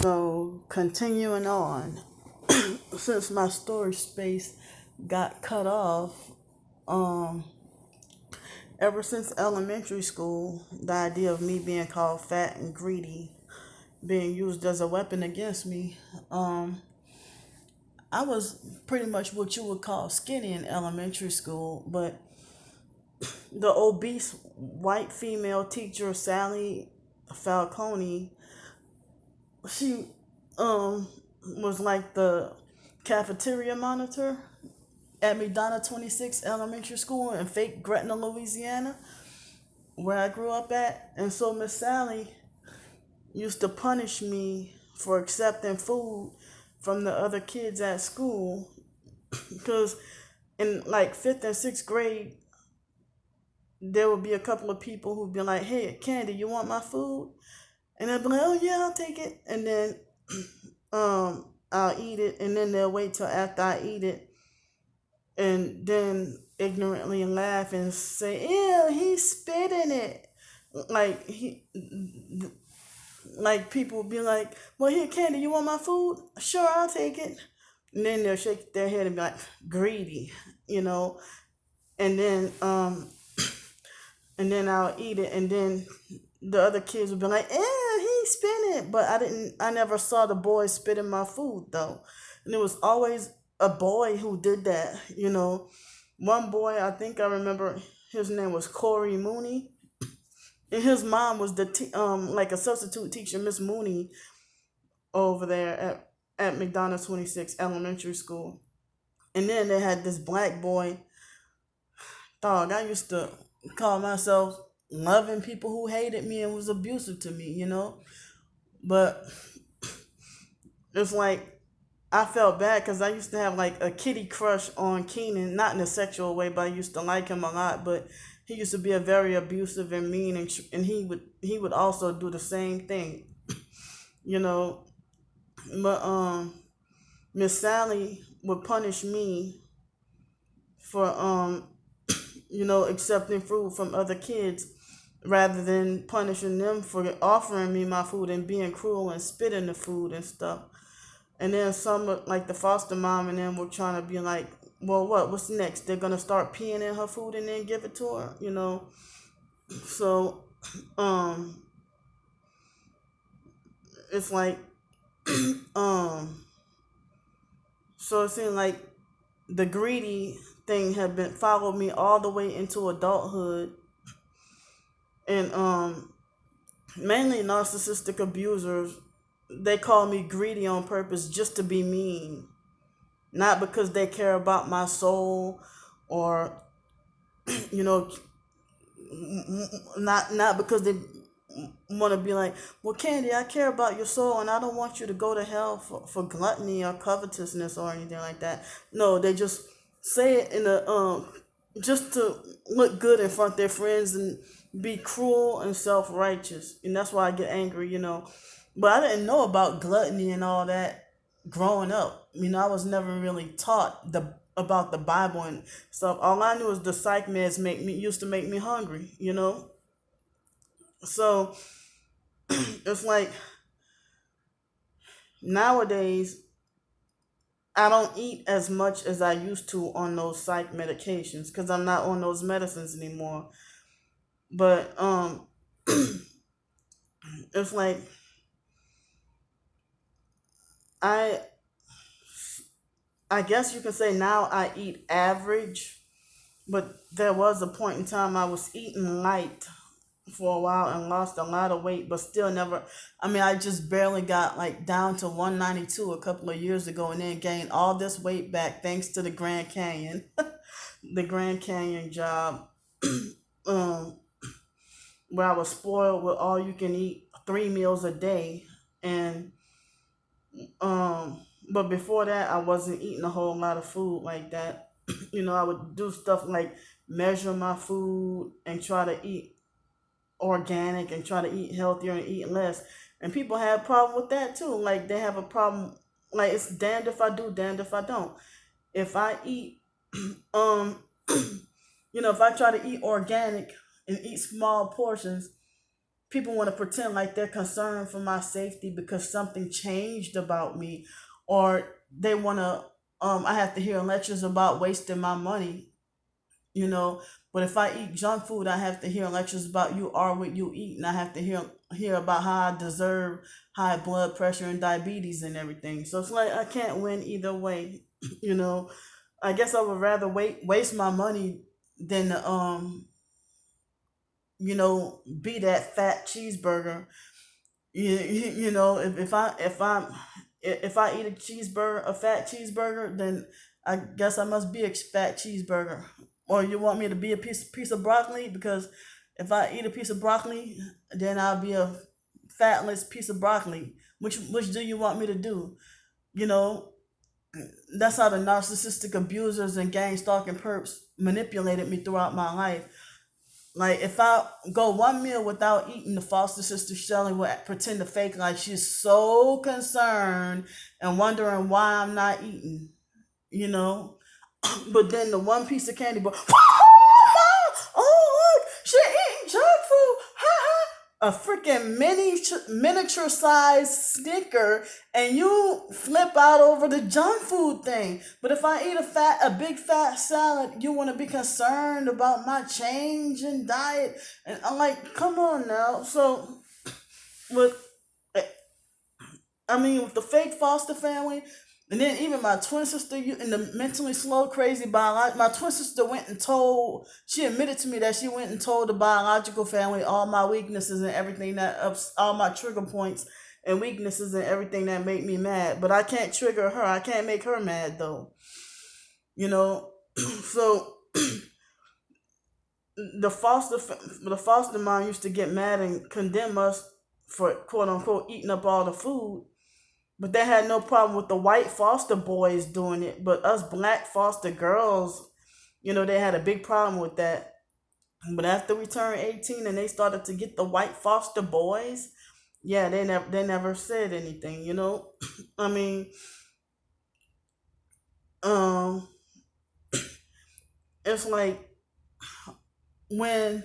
So continuing on, since my storage space got cut off, um, ever since elementary school, the idea of me being called fat and greedy being used as a weapon against me, um, I was pretty much what you would call skinny in elementary school, but the obese white female teacher Sally Falcone, she um was like the cafeteria monitor at McDonough 26 Elementary School in fake Gretna, Louisiana, where I grew up at. And so Miss Sally used to punish me for accepting food from the other kids at school because in like fifth and sixth grade, there would be a couple of people who'd be like, "Hey, Candy, you want my food?" And I'd be like, "Oh yeah, I'll take it." And then I'll eat it, and then they'll wait till after I eat it, and then ignorantly laugh and say, "Ew, he spit in it." Like like people would be like, "Well, here, Candy, you want my food? Sure, I'll take it." And then they'll shake their head and be like, "Greedy," you know. And then and then I'll eat it, and then the other kids would be like, "Eh, he spit it," but I never saw the boy spit in my food though, and it was always a boy who did that. One boy, I think I remember, his name was Corey Mooney, and his mom was like a substitute teacher, Miss Mooney, over there at McDonough 26 Elementary School, and then they had this black boy. Dog, I used to call myself loving people who hated me and was abusive to me. But it's like I felt bad because I used to have like a kitty crush on Keenan, not in a sexual way, but I used to like him a lot. But he used to be a very abusive and mean, and he would also do the same thing, you know. But Miss Sally would punish me for accepting food from other kids rather than punishing them for offering me my food and being cruel and spitting the food and stuff. And then some, like the foster mom and them, were trying to be like, well, what's next? They're gonna start peeing in her food and then give it to her. So, um, it's like, um, so it seemed like the greedy thing had been followed me all the way into adulthood, and mainly narcissistic abusers. They call me greedy on purpose just to be mean, not because they care about my soul, or you know not because they want to be like, well, Candy, I care about your soul and I don't want you to go to hell for gluttony or covetousness or anything like that. No, they just say it in a just to look good in front of their friends and be cruel and self-righteous. And that's why I get angry. But I didn't know about gluttony and all that growing up. I was never really taught the about the Bible and stuff. All I knew is the psych meds used to make me hungry. So it's like nowadays I don't eat as much as I used to on those psych medications because I'm not on those medicines anymore. But it's like I I guess you can say now I eat average, but there was a point in time I was eating light for a while and lost a lot of weight, but still never. I mean, I just barely got like down to 192 a couple of years ago, and then gained all this weight back thanks to the Grand Canyon, the Grand Canyon job, um, where I was spoiled with all you can eat 3 meals a day, and um, but before that, I wasn't eating a whole lot of food like that. I would do stuff like measure my food and try to eat organic and try to eat healthier and eat less. And people have a problem with that too. Like they have a problem. Like it's damned if I do, damned if I don't. If I eat, um, if I try to eat organic and eat small portions, people want to pretend like they're concerned for my safety because something changed about me, or they want to. I have to hear lectures about wasting my money, you know. But if I eat junk food, I have to hear lectures about you are what you eat, and I have to hear about how I deserve high blood pressure and diabetes and everything. So it's like I can't win either way, you know. I guess I would rather waste my money than be that fat cheeseburger. You know, if I eat a fat cheeseburger, then I guess I must be a fat cheeseburger. Or you want me to be a piece of broccoli? Because if I eat a piece of broccoli, then I'll be a fatless piece of broccoli. Which do you want me to do? You know, that's how the narcissistic abusers and gang stalking perps manipulated me throughout my life. Like if I go one meal without eating, the foster sister Shelly will pretend to fake like she's so concerned and wondering why I'm not eating, you know. But then the one piece of candy, but oh look, she eating junk food, ha ha. A freaking miniature size Snicker, and you flip out over the junk food thing. But if I eat a big fat salad, you want to be concerned about my change in diet, and I'm like, come on now. So with with the fake foster family, and then even my twin sister, you and the mentally slow, crazy biological. My twin sister went and told. She admitted to me that she went and told the biological family all my weaknesses and everything all my trigger points and weaknesses and everything that make me mad. But I can't trigger her. I can't make her mad though. You know. So the foster mom used to get mad and condemn us for quote unquote eating up all the food, but they had no problem with the white foster boys doing it. But us black foster girls, they had a big problem with that. But after we turned 18 and they started to get the white foster boys, yeah, they never said anything. I mean, um, it's like when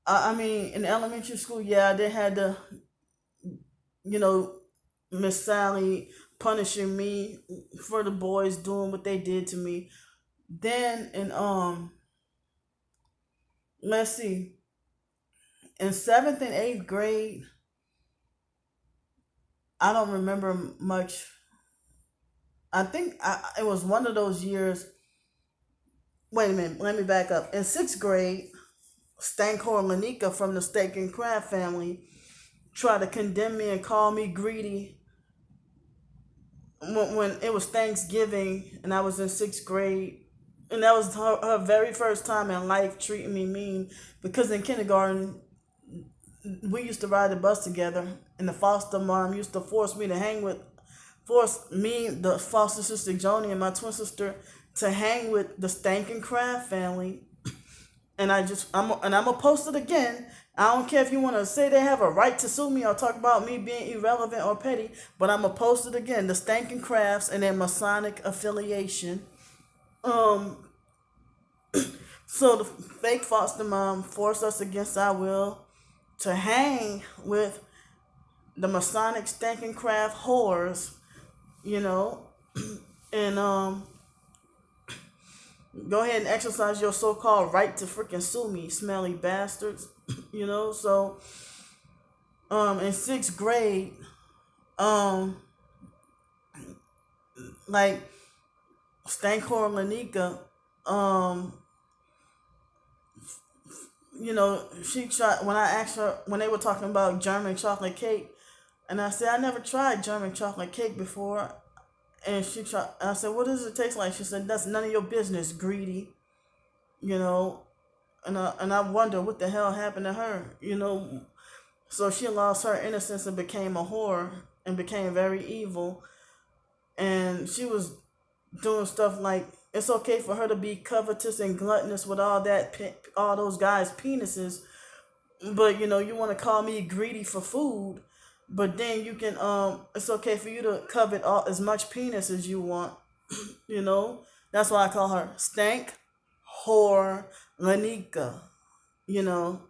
in elementary school, yeah, they had the you know Miss Sally punishing me for the boys doing what they did to me. Then in let's see, in seventh and eighth grade, I don't remember much. I think it was one of those years. Wait a minute, let me back up. In sixth grade, Stankor Lanika from the Steak and Crab family tried to condemn me and call me greedy when it was Thanksgiving and I was in sixth grade. And that was her very first time in life treating me mean, because in kindergarten we used to ride the bus together, and the foster mom used to force me, the foster sister Joni, and my twin sister to hang with the Stankin' Crab family. And I'm gonna post it again. I don't care if you want to say they have a right to sue me or talk about me being irrelevant or petty, but I'm gonna post it again. The Stankin' Crafts and their Masonic affiliation. Um, so the fake foster mom forced us against our will to hang with the Masonic Stankin' Craft whores, you know, and go ahead and exercise your so-called right to freaking sue me, smelly bastards. So in sixth grade, um like Stankor Lanika, um she tried, when I asked her, when they were talking about German chocolate cake, and I said I never tried German chocolate cake before. And I said, what does it taste like? She said, that's none of your business, greedy. you know and I wonder what the hell happened to her. So she lost her innocence and became a whore and became very evil. And she was doing stuff like, it's okay for her to be covetous and gluttonous with all those guys' penises, but you want to call me greedy for food. But then you can it's okay for you to covet as much penis as you want. you know that's why I call her Stank Whore Lanika. you know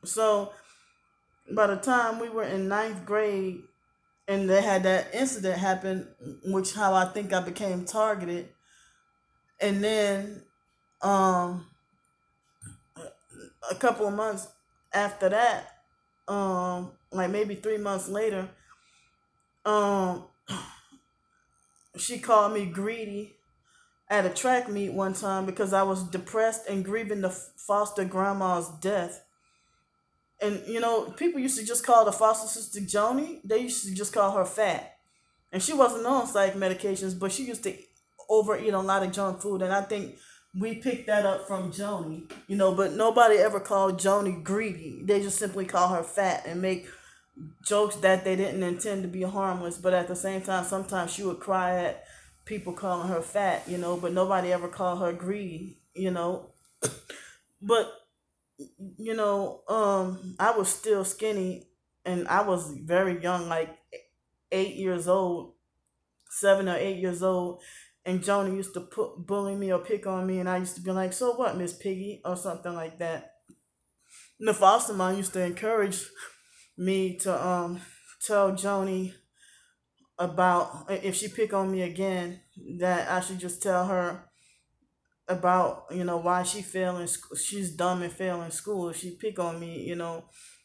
So by the time we were in ninth grade and they had that incident happen, which how I think I became targeted, and then um, a couple of months after that, like maybe 3 months later, um, she called me greedy at a track meet one time because I was depressed and grieving the foster grandma's death. And people used to just call the foster sister Joni. They used to just call her fat, and she wasn't on psych medications, but she used to overeat a lot of junk food, and I think we picked that up from Joni. But nobody ever called Joni greedy. They just simply call her fat and make jokes that they didn't intend to be harmless, but at the same time, sometimes she would cry at people calling her fat, but nobody ever called her greedy. But I was still skinny, and I was very young, like 8 years old, 7 or 8 years old. And Joni used to bully me or pick on me, and I used to be like, "So what, Miss Piggy," or something like that. And the foster mom used to encourage me to tell Joni about if she pick on me again, that I should just tell her about why she failing school. She's dumb and failing school if she pick on me.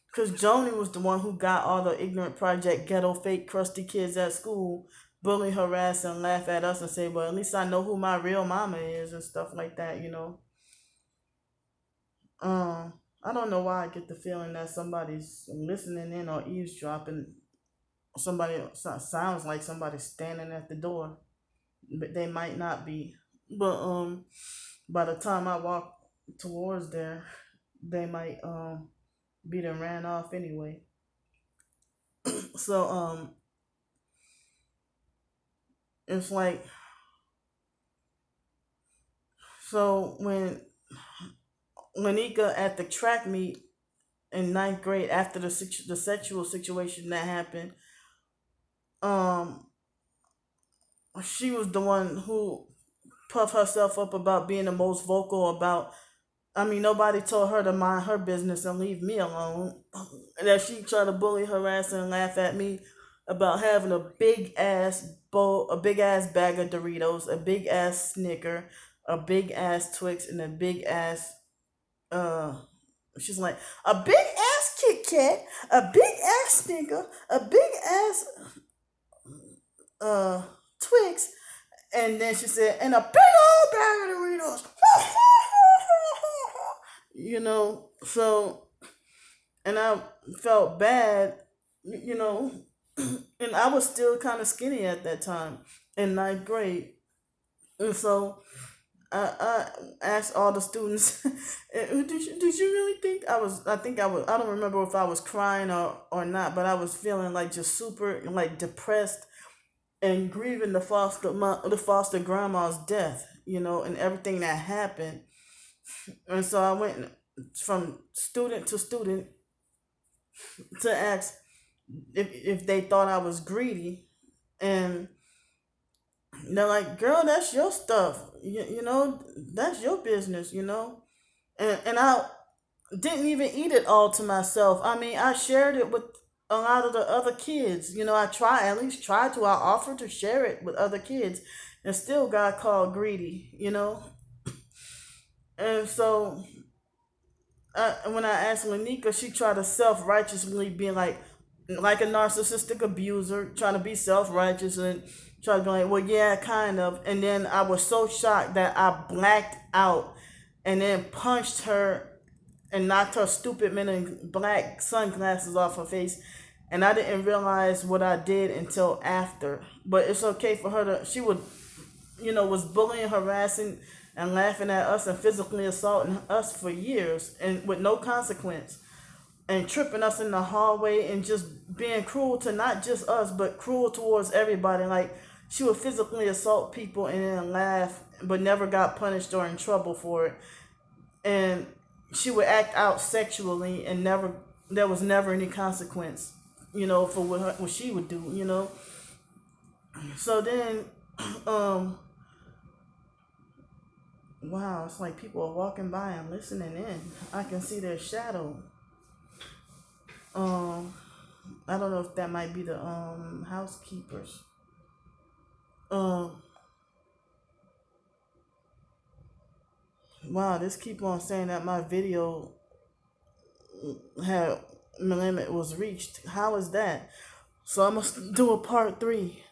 Because Joni was the one who got all the ignorant project ghetto fake crusty kids at school bully, harass, and laugh at us and say, "Well, at least I know who my real mama is," and stuff like that. I don't know why I get the feeling that somebody's listening in or eavesdropping. Somebody sounds like somebody's standing at the door, but they might not be. But by the time I walk towards there, they might be done ran off anyway. So it's like, so when Lanika at the track meet in ninth grade, after the sexual situation that happened, um she was the one who puffed herself up about being the most vocal about. I mean, nobody told her to mind her business and leave me alone. And that she tried to bully, harass, and laugh at me about having a big ass bowl, a big ass bag of Doritos, a big ass Snicker, a big ass Twix, and a big ass uh. She's like a big ass Kit Kat, a big ass Snicker, a big ass uh Twix, and then she said, and a big old bag of Doritos. So, and I felt bad, you know, and I was still kind of skinny at that time in ninth grade. And so I asked all the students, did you really think I was, I don't remember if I was crying or not, but I was feeling like just super like depressed and grieving the foster grandma's death, and everything that happened. And so I went from student to student to ask if they thought I was greedy, and they're like, "Girl, that's your stuff. That's your business." And I didn't even eat it all to myself. I mean, I shared it with a lot of the other kids. I at least tried to. I offered to share it with other kids, and still got called greedy. And so when I asked Lanika, she tried to self righteously be like a narcissistic abuser, trying to be self righteous and try to be like, well, yeah, kind of. And then I was so shocked that I blacked out and then punched her and knocked her stupid men in black sunglasses off her face. And I didn't realize what I did until after. But it's okay for her to, she would, was bullying, harassing, and laughing at us and physically assaulting us for years and with no consequence, and tripping us in the hallway and just being cruel to not just us but cruel towards everybody. Like, she would physically assault people and then laugh but never got punished or in trouble for it. And she would act out sexually and never, there was never any consequence, for what she would do. So then um wow, it's like people are walking by and listening in. I can see their shadow. Um, I don't know if that might be the housekeepers. Um, wow, this keep on saying that my video had limit was reached. How is that? So I must do a part 3.